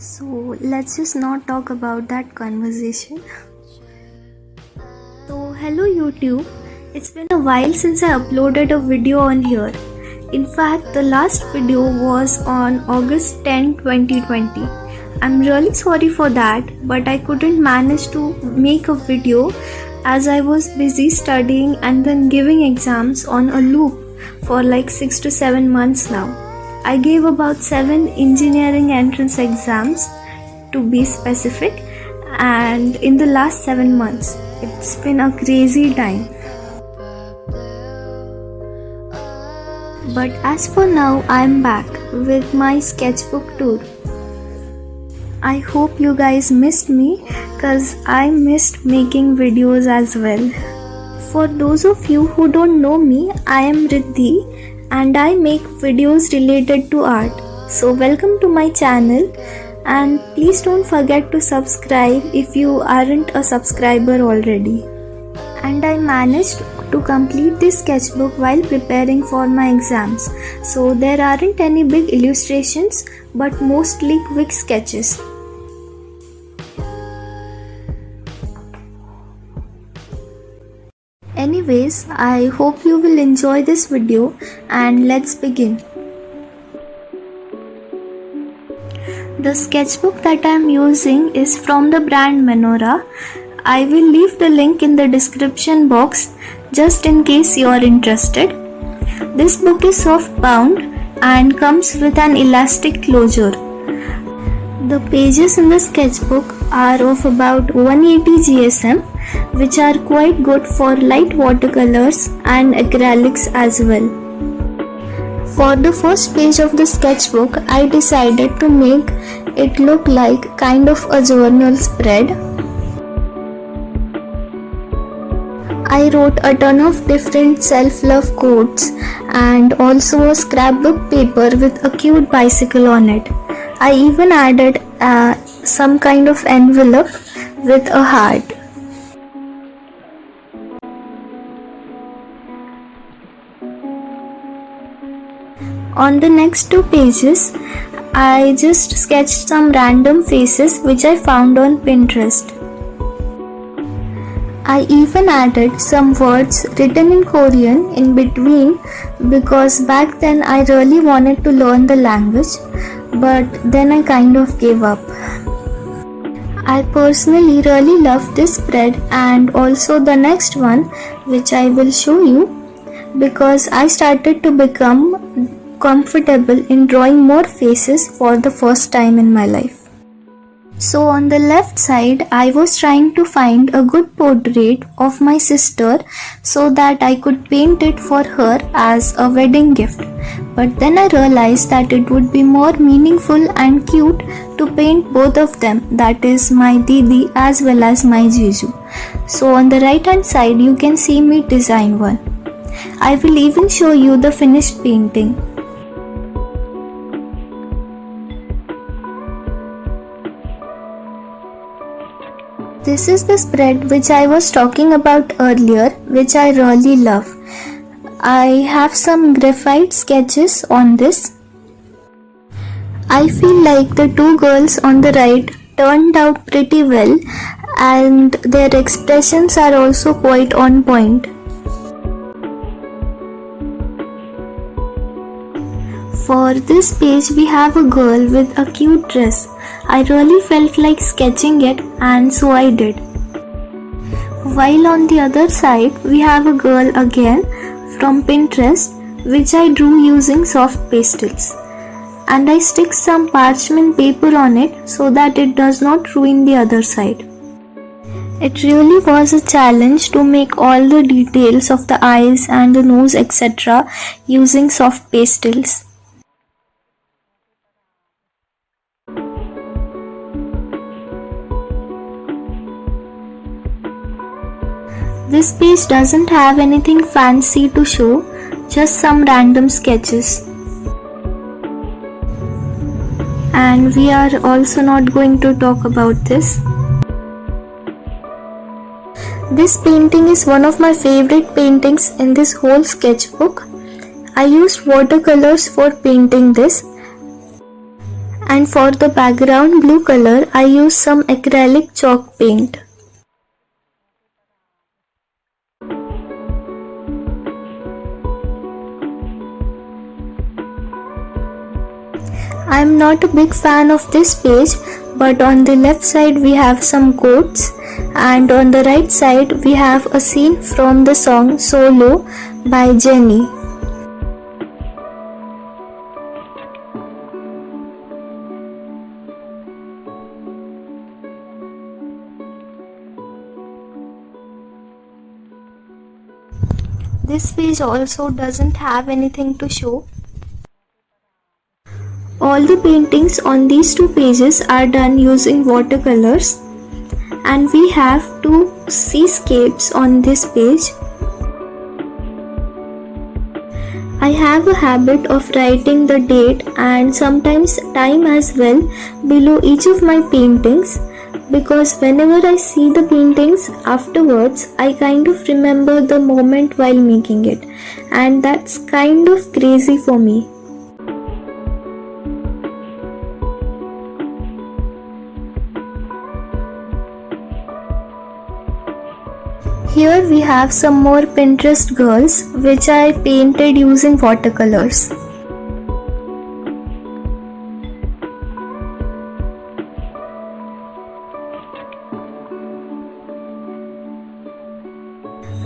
So let's just not talk about that conversation. So hello YouTube, it's been a while since I uploaded a video on here. In fact, the last video was on August 10, 2020. I'm really sorry for that, but I couldn't manage to make a video as I was busy studying and then giving exams on a loop for like 6 to 7 months now. I gave about 7 engineering entrance exams to be specific, and in the last 7 months, it's been a crazy time. But as for now, I'm back with my sketchbook tour. I hope you guys missed me cause I missed making videos as well. For those of you who don't know me, I am Riddhi and I make videos related to art. So welcome to my channel and please don't forget to subscribe if you aren't a subscriber already. And I managed to complete this sketchbook while preparing for my exams. So there aren't any big illustrations but mostly quick sketches. Anyways, I hope you will enjoy this video and let's begin. The sketchbook that I am using is from the brand Menora. I will leave the link in the description box just in case you are interested. This book is soft bound and comes with an elastic closure. The pages in the sketchbook are of about 180 GSM, which are quite good for light watercolors and acrylics as well. For the first page of the sketchbook, I decided to make it look like kind of a journal spread. I wrote a ton of different self-love quotes and also a scrapbook paper with a cute bicycle on it. I even added some kind of envelope with a heart. On the next 2 pages, I just sketched some random faces which I found on Pinterest. I even added some words written in Korean in between because back then I really wanted to learn the language, but then I kind of gave up. I personally really love this spread and also the next one, which I will show you, because I started to become comfortable in drawing more faces for the first time in my life. So on the left side, I was trying to find a good portrait of my sister so that I could paint it for her as a wedding gift. But then I realized that it would be more meaningful and cute to paint both of them, that is my Didi as well as my Jiju. So on the right hand side, you can see me design one. I will even show you the finished painting. This is the spread which I was talking about earlier, which I really love. I have some graphite sketches on this. I feel like the 2 girls on the right turned out pretty well and their expressions are also quite on point. For this page, we have a girl with a cute dress. I really felt like sketching it and so I did. While on the other side, we have a girl again from Pinterest, which I drew using soft pastels. And I stick some parchment paper on it so that it does not ruin the other side. It really was a challenge to make all the details of the eyes and the nose etc. using soft pastels. This page doesn't have anything fancy to show, just some random sketches. And we are also not going to talk about this. This painting is one of my favorite paintings in this whole sketchbook. I used watercolors for painting this And for the background blue color, I used some acrylic chalk paint. I am not a big fan of this page, but on the left side we have some quotes, and on the right side we have a scene from the song Solo by Jenny. This page also doesn't have anything to show. All the paintings on these two pages are done using watercolors, and we have two seascapes on this page. I have a habit of writing the date and sometimes time as well below each of my paintings, because whenever I see the paintings afterwards, I kind of remember the moment while making it, and that's kind of crazy for me. Here we have some more Pinterest girls which I painted using watercolors.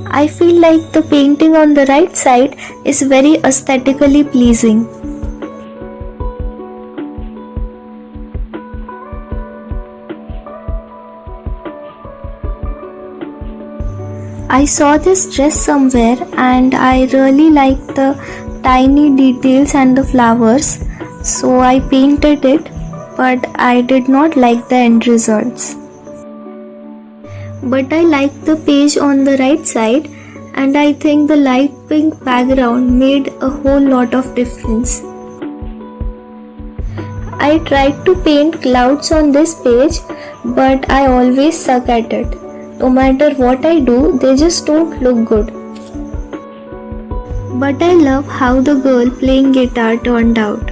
I feel like the painting on the right side is very aesthetically pleasing. I saw this dress somewhere and I really liked the tiny details and the flowers, so I painted it, but I did not like the end results. But I liked the page on the right side, and I think the light pink background made a whole lot of difference. I tried to paint clouds on this page, but I always suck at it. No matter what I do, they just don't look good. But I love how the girl playing guitar turned out.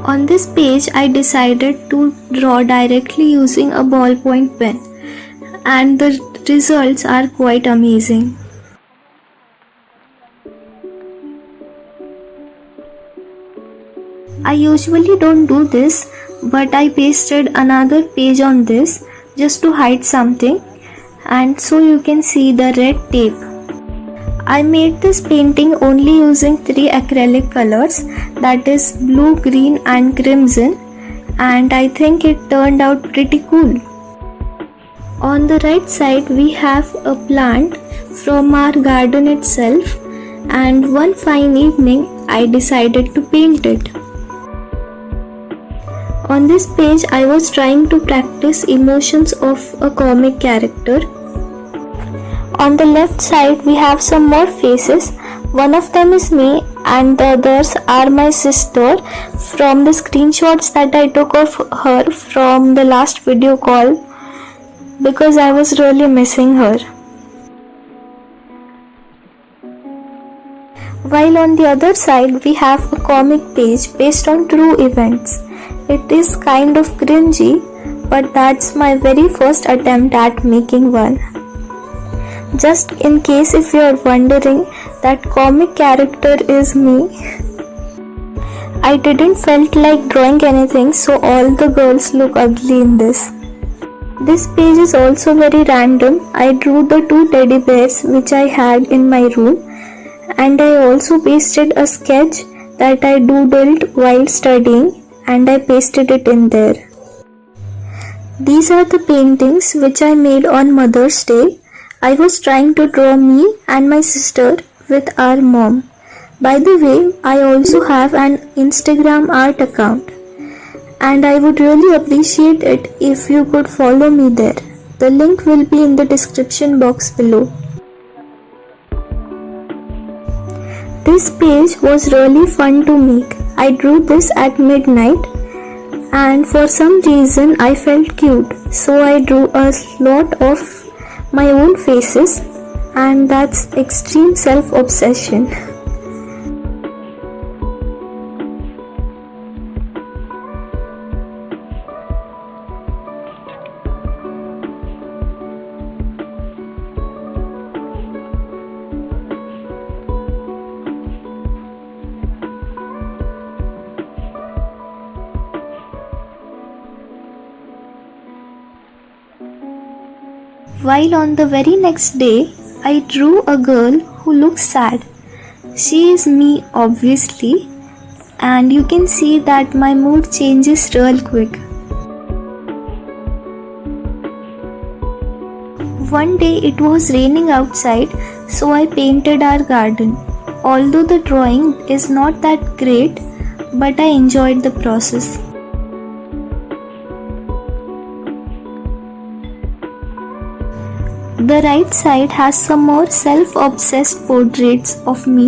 On this page, I decided to draw directly using a ballpoint pen, and the results are quite amazing. I usually don't do this, but I pasted another page on this just to hide something, and so you can see the red tape. I made this painting only using 3 acrylic colors, that is blue, green and crimson, and I think it turned out pretty cool. On the right side we have a plant from our garden itself, and one fine evening I decided to paint it. On this page, I was trying to practice emotions of a comic character. On the left side, we have some more faces. One of them is me and the others are my sister from the screenshots that I took of her from the last video call, because I was really missing her. While on the other side, we have a comic page based on true events. It is kind of cringy, but that's my very first attempt at making one. Just in case if you are wondering, that comic character is me. I didn't felt like drawing anything, so all the girls look ugly in this. This page is also very random. I drew the 2 teddy bears which I had in my room, and I also pasted a sketch that I doodled while studying, and I pasted it in there. These are the paintings which I made on Mother's Day. I was trying to draw me and my sister with our mom. By the way, I also have an Instagram art account, and I would really appreciate it if you could follow me there. The link will be in the description box below. This page was really fun to make. I drew this at midnight, and for some reason I felt cute, so I drew a lot of my own faces, and that's extreme self-obsession. While on the very next day, I drew a girl who looks sad. She is me, obviously, and you can see that my mood changes real quick. One day it was raining outside, so I painted our garden. Although the drawing is not that great, but I enjoyed the process. The right side has some more self-obsessed portraits of me.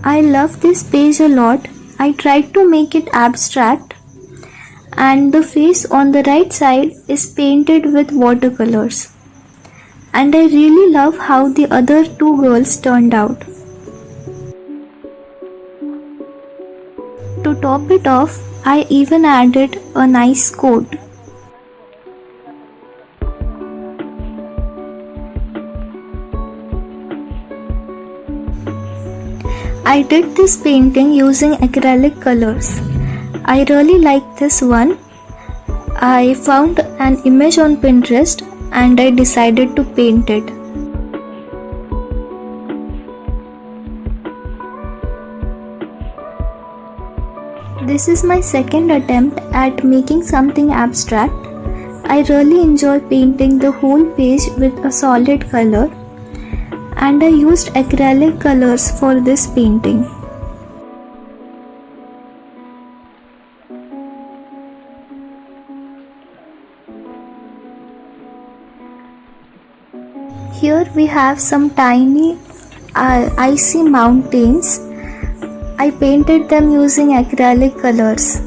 I love this page a lot. I tried to make it abstract, and the face on the right side is painted with watercolors. And I really love how the other two girls turned out. To top it off, I even added a nice quote. I did this painting using acrylic colors. I really like this one. I found an image on Pinterest and I decided to paint it. This is my second attempt at making something abstract. I really enjoy painting the whole page with a solid color, and I used acrylic colors for this painting. Here we have some tiny icy mountains. I painted them using acrylic colors.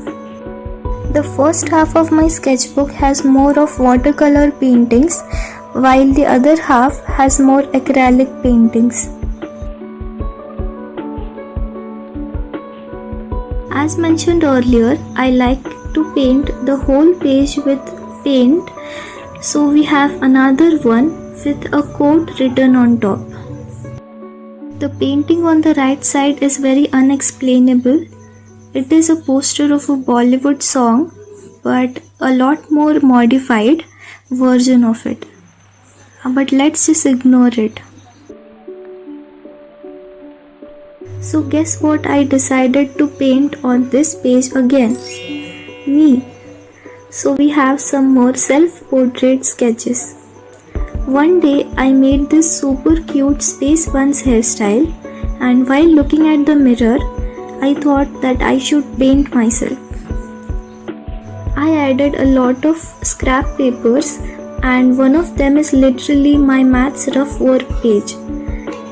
The first half of my sketchbook has more of watercolor paintings, while the other half has more acrylic paintings. As mentioned earlier, I like to paint the whole page with paint, so we have another one with a quote written on top. The painting on the right side is very unexplainable. It is a poster of a Bollywood song, but a lot more modified version of it. But let's just ignore it. So guess what I decided to paint on this page again? Me. So we have some more self-portrait sketches. One day I made this super cute Space Buns hairstyle, and while looking at the mirror, I thought that I should paint myself. I added a lot of scrap papers, and one of them is literally my maths rough work page.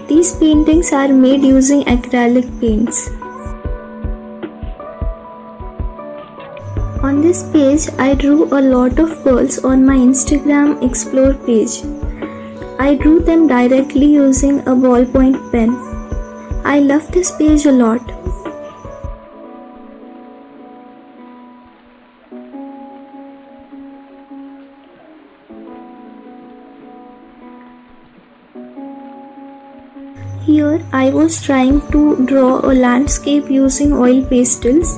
These paintings are made using acrylic paints. On this page, I drew a lot of girls on my Instagram Explore page. I drew them directly using a ballpoint pen. I love this page a lot. Here I was trying to draw a landscape using oil pastels,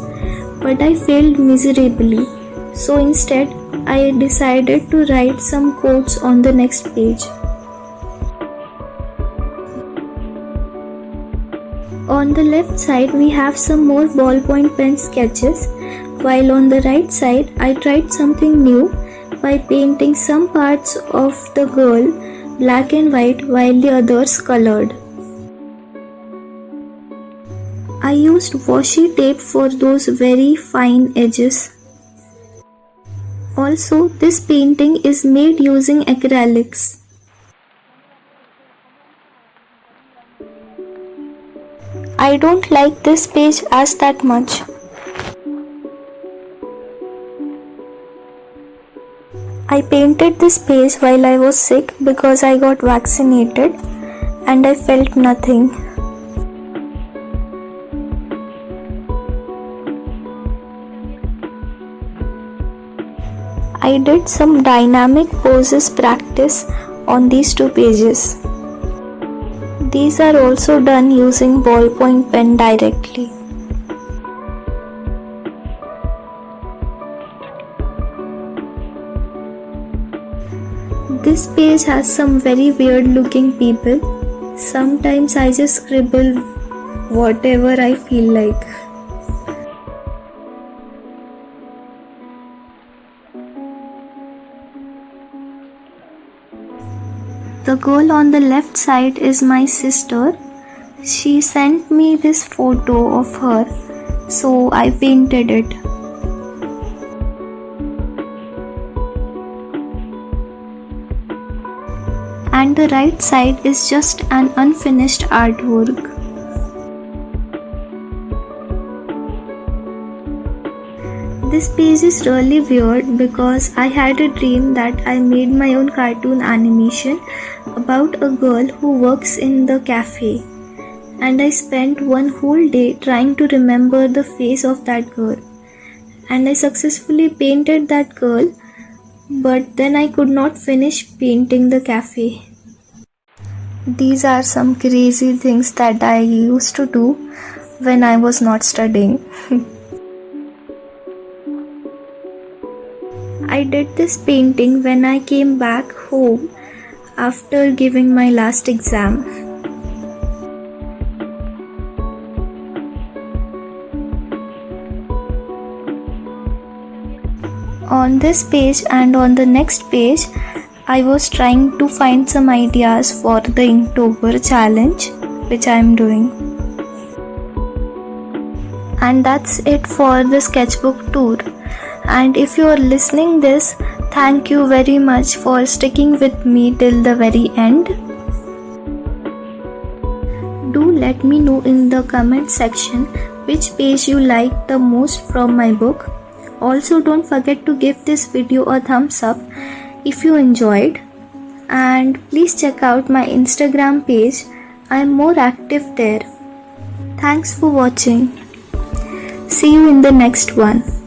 but I failed miserably. So instead, I decided to write some quotes on the next page. On the left side, we have some more ballpoint pen sketches, while on the right side, I tried something new by painting some parts of the girl black and white while the others colored. I used washi tape for those very fine edges. Also, this painting is made using acrylics. I don't like this page as that much. I painted this page while I was sick because I got vaccinated and I felt nothing. I did some dynamic poses practice on these two pages. These are also done using ballpoint pen directly. This page has some very weird looking people. Sometimes I just scribble whatever I feel like. The girl on the left side is my sister. She sent me this photo of her, so I painted it. And the right side is just an unfinished artwork. This page is really weird because I had a dream that I made my own cartoon animation about a girl who works in the cafe, and I spent one whole day trying to remember the face of that girl, and I successfully painted that girl, but then I could not finish painting the cafe. These are some crazy things that I used to do when I was not studying. I did this painting when I came back home after giving my last exam. On this page and on the next page, I was trying to find some ideas for the Inktober challenge which I am doing. And that's it for the sketchbook tour. And if you are listening this, thank you very much for sticking with me till the very end. Do let me know in the comment section which page you liked the most from my book. Also, don't forget to give this video a thumbs up if you enjoyed, and please check out my Instagram page. I am more active there. Thanks for watching. See you in the next one.